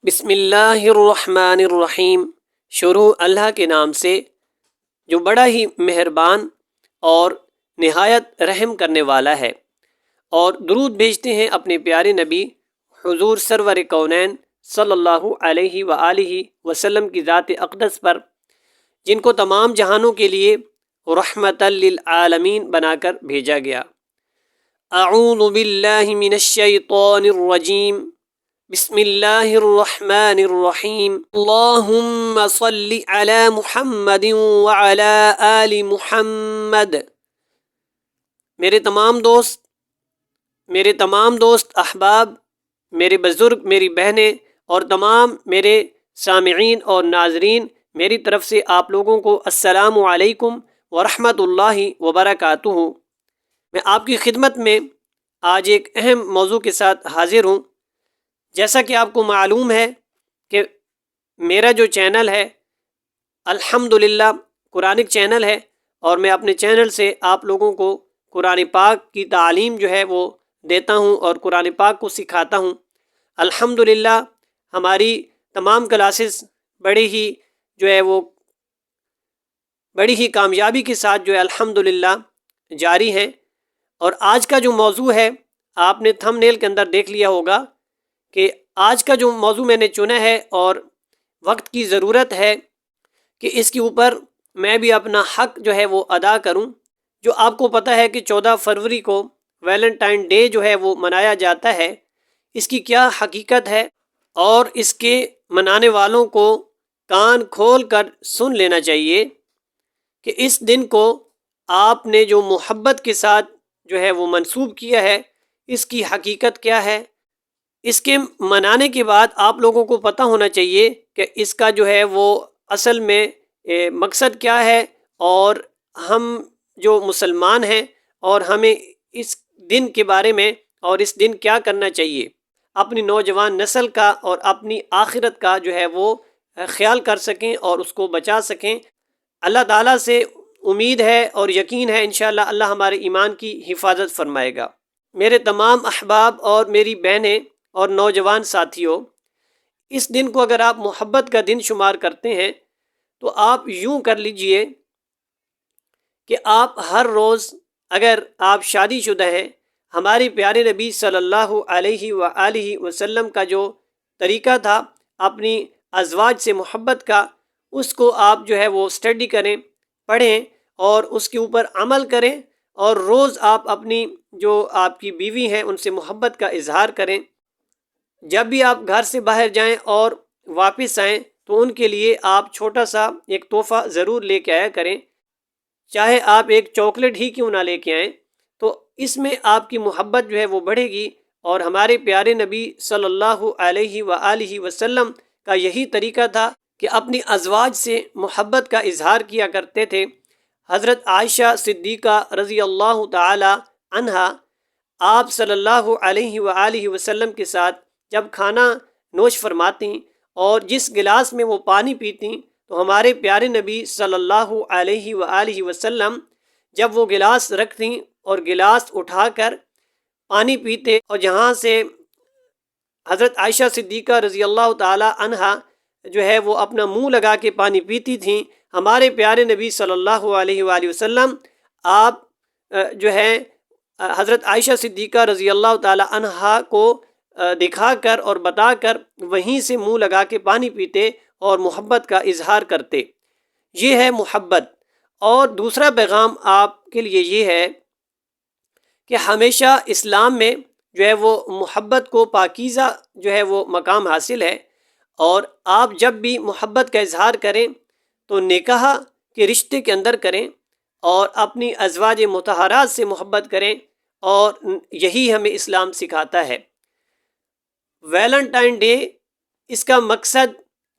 بسم اللہ الرحمن الرحیم۔ شروع اللہ کے نام سے جو بڑا ہی مہربان اور نہایت رحم کرنے والا ہے، اور درود بھیجتے ہیں اپنے پیارے نبی حضور سرور کونین صلی اللہ علیہ وآلہ وسلم کی ذات اقدس پر، جن کو تمام جہانوں کے لیے رحمت للعالمین بنا کر بھیجا گیا۔ اعوذ باللہ من الشیطان الرجیم، بسم اللہ الرحمن الرحیم۔ اللہم صل علی محمد وعلی آل محمد۔ میرے تمام دوست احباب، میرے بزرگ، میری بہنیں اور تمام میرے سامعین اور ناظرین، میری طرف سے آپ لوگوں کو السلام علیکم ورحمۃ اللہ وبرکاتہ۔ میں آپ کی خدمت میں آج ایک اہم موضوع کے ساتھ حاضر ہوں۔ جیسا کہ آپ کو معلوم ہے کہ میرا جو چینل ہے الحمدللہ قرآنک چینل ہے، اور میں اپنے چینل سے آپ لوگوں کو قرآن پاک کی تعلیم جو ہے وہ دیتا ہوں اور قرآن پاک کو سکھاتا ہوں۔ الحمدللہ ہماری تمام کلاسز بڑی ہی کامیابی کے ساتھ جو ہے الحمدللہ جاری ہیں۔ اور آج کا جو موضوع ہے، آپ نے تھمب نیل کے اندر دیکھ لیا ہوگا کہ آج کا جو موضوع میں نے چنا ہے، اور وقت کی ضرورت ہے کہ اس کے اوپر میں بھی اپنا حق جو ہے وہ ادا کروں۔ جو آپ کو پتہ ہے کہ 14 فروری کو ویلنٹائن ڈے جو ہے وہ منایا جاتا ہے، اس کی کیا حقیقت ہے، اور اس کے منانے والوں کو کان کھول کر سن لینا چاہیے کہ اس دن کو آپ نے جو محبت کے ساتھ جو ہے وہ منسوب کیا ہے، اس کی حقیقت کیا ہے۔ اس کے منانے کے بعد آپ لوگوں کو پتہ ہونا چاہیے کہ اس کا جو ہے وہ اصل میں مقصد کیا ہے، اور ہم جو مسلمان ہیں اور ہمیں اس دن کے بارے میں اور اس دن کیا کرنا چاہیے، اپنی نوجوان نسل کا اور اپنی آخرت کا جو ہے وہ خیال کر سکیں اور اس کو بچا سکیں۔ اللہ تعالیٰ سے امید ہے اور یقین ہے انشاءاللہ اللہ ہمارے ایمان کی حفاظت فرمائے گا۔ میرے تمام احباب اور میری بہنیں اور نوجوان ساتھیوں، اس دن کو اگر آپ محبت کا دن شمار کرتے ہیں تو آپ یوں کر لیجئے کہ آپ ہر روز، اگر آپ شادی شدہ ہیں، ہمارے پیارے نبی صلی اللہ علیہ وآلہ وسلم کا جو طریقہ تھا اپنی ازواج سے محبت کا، اس کو آپ جو ہے وہ اسٹڈی کریں، پڑھیں اور اس کے اوپر عمل کریں، اور روز آپ اپنی جو آپ کی بیوی ہیں ان سے محبت کا اظہار کریں۔ جب بھی آپ گھر سے باہر جائیں اور واپس آئیں تو ان کے لیے آپ چھوٹا سا ایک تحفہ ضرور لے کے آیا کریں، چاہے آپ ایک چاکلیٹ ہی کیوں نہ لے کے آئیں، تو اس میں آپ کی محبت جو ہے وہ بڑھے گی۔ اور ہمارے پیارے نبی صلی اللہ علیہ وآلہ وسلم کا یہی طریقہ تھا کہ اپنی ازواج سے محبت کا اظہار کیا کرتے تھے۔ حضرت عائشہ صدیقہ رضی اللہ تعالی عنہا آپ صلی اللہ علیہ وآلہ وسلم کے ساتھ جب کھانا نوش فرماتیں اور جس گلاس میں وہ پانی پیتیں، تو ہمارے پیارے نبی صلی اللہ علیہ وآلہ وسلم جب وہ گلاس رکھتیں اور گلاس اٹھا کر پانی پیتے، اور جہاں سے حضرت عائشہ صدیقہ رضی اللہ تعالی عنہا جو ہے وہ اپنا منہ لگا کے پانی پیتی تھیں، ہمارے پیارے نبی صلی اللہ علیہ وآلہ وسلم آپ جو ہے حضرت عائشہ صدیقہ رضی اللہ تعالی عنہا کو دکھا کر اور بتا کر وہیں سے منہ لگا کے پانی پیتے اور محبت کا اظہار کرتے۔ یہ ہے محبت۔ اور دوسرا پیغام آپ کے لیے یہ ہے کہ ہمیشہ اسلام میں جو ہے وہ محبت کو پاکیزہ جو ہے وہ مقام حاصل ہے، اور آپ جب بھی محبت کا اظہار کریں تو نکاح کے رشتے کے اندر کریں اور اپنی ازواج مطہرات سے محبت کریں، اور یہی ہمیں اسلام سکھاتا ہے۔ ویلنٹائن ڈے، اس کا مقصد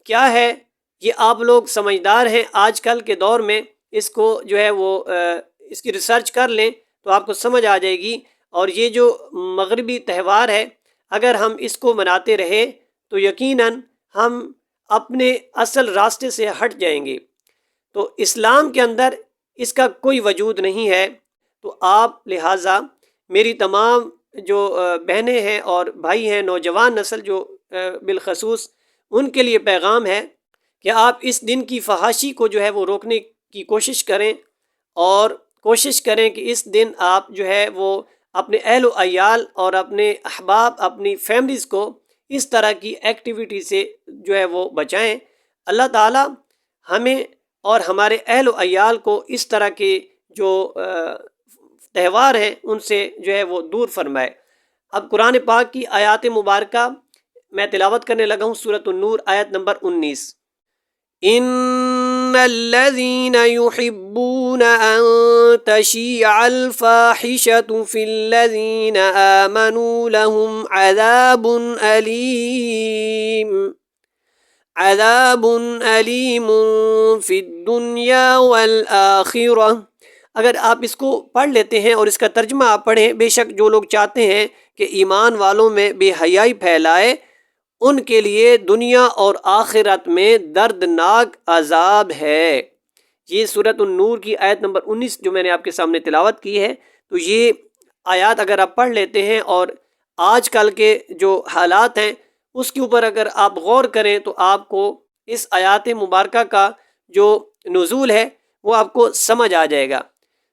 کیا ہے، یہ آپ لوگ سمجھدار ہیں، آج کل کے دور میں اس کو جو ہے وہ اس کی ریسرچ کر لیں تو آپ کو سمجھ آ جائے گی۔ اور یہ جو مغربی تہوار ہے، اگر ہم اس کو مناتے رہے تو یقیناً ہم اپنے اصل راستے سے ہٹ جائیں گے۔ تو اسلام کے اندر اس کا کوئی وجود نہیں ہے۔ تو آپ لہٰذا میری تمام جو بہنیں ہیں اور بھائی ہیں، نوجوان نسل جو بالخصوص، ان کے لیے پیغام ہے کہ آپ اس دن کی فحاشی کو جو ہے وہ روکنے کی کوشش کریں، اور کوشش کریں کہ اس دن آپ جو ہے وہ اپنے اہل و عیال اور اپنے احباب، اپنی فیملیز کو اس طرح کی ایکٹیویٹی سے جو ہے وہ بچائیں۔ اللہ تعالی ہمیں اور ہمارے اہل و عیال کو اس طرح کے جو تہوار ہیں ان سے جو ہے وہ دور فرمائے۔ اب قرآن پاک کی آیات مبارکہ میں تلاوت کرنے لگا ہوں، سورۃ النور آیت نمبر 19۔ ان الذين يحبون ان تشيع الفاحشة في الذين آمنوا لهم عذاب أليم في الدنيا والآخرة۔ اگر آپ اس کو پڑھ لیتے ہیں اور اس کا ترجمہ آپ پڑھیں، بے شک جو لوگ چاہتے ہیں کہ ایمان والوں میں بے حیائی پھیلائے، ان کے لیے دنیا اور آخرت میں دردناک عذاب ہے۔ یہ سورۃ النور کی آیت نمبر 19 جو میں نے آپ کے سامنے تلاوت کی ہے، تو یہ آیات اگر آپ پڑھ لیتے ہیں اور آج کل کے جو حالات ہیں اس کے اوپر اگر آپ غور کریں تو آپ کو اس آیات مبارکہ کا جو نزول ہے وہ آپ کو سمجھ آ جائے گا۔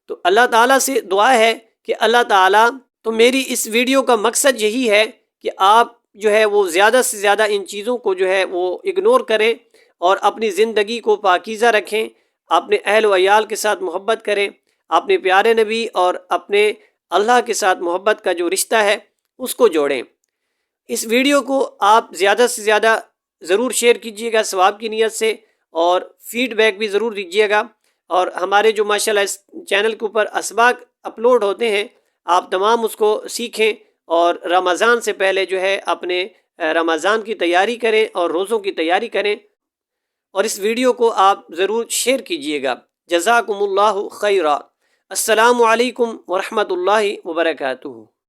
تو اللہ تعالیٰ سے دعا ہے کہ اللہ تعالیٰ، تو میری اس ویڈیو کا مقصد یہی ہے کہ آپ جو ہے وہ زیادہ سے زیادہ ان چیزوں کو جو ہے وہ اگنور کریں اور اپنی زندگی کو پاکیزہ رکھیں، اپنے اہل و عیال کے ساتھ محبت کریں، اپنے پیارے نبی اور اپنے اللہ کے ساتھ محبت کا جو رشتہ ہے اس کو جوڑیں۔ اس ویڈیو کو آپ زیادہ سے زیادہ ضرور شیئر کیجیے گا ثواب کی نیت سے، اور فیڈ بیک بھی ضرور دیجیے گا، اور ہمارے جو ماشاءاللہ اس چینل کے اوپر اسباق اپلوڈ ہوتے ہیں آپ تمام اس کو سیکھیں، اور رمضان سے پہلے جو ہے اپنے رمضان کی تیاری کریں اور روزوں کی تیاری کریں، اور اس ویڈیو کو آپ ضرور شیئر کیجیے گا۔ جزاکم اللہ خیرا۔ السلام علیکم ورحمۃ اللہ وبرکاتہ۔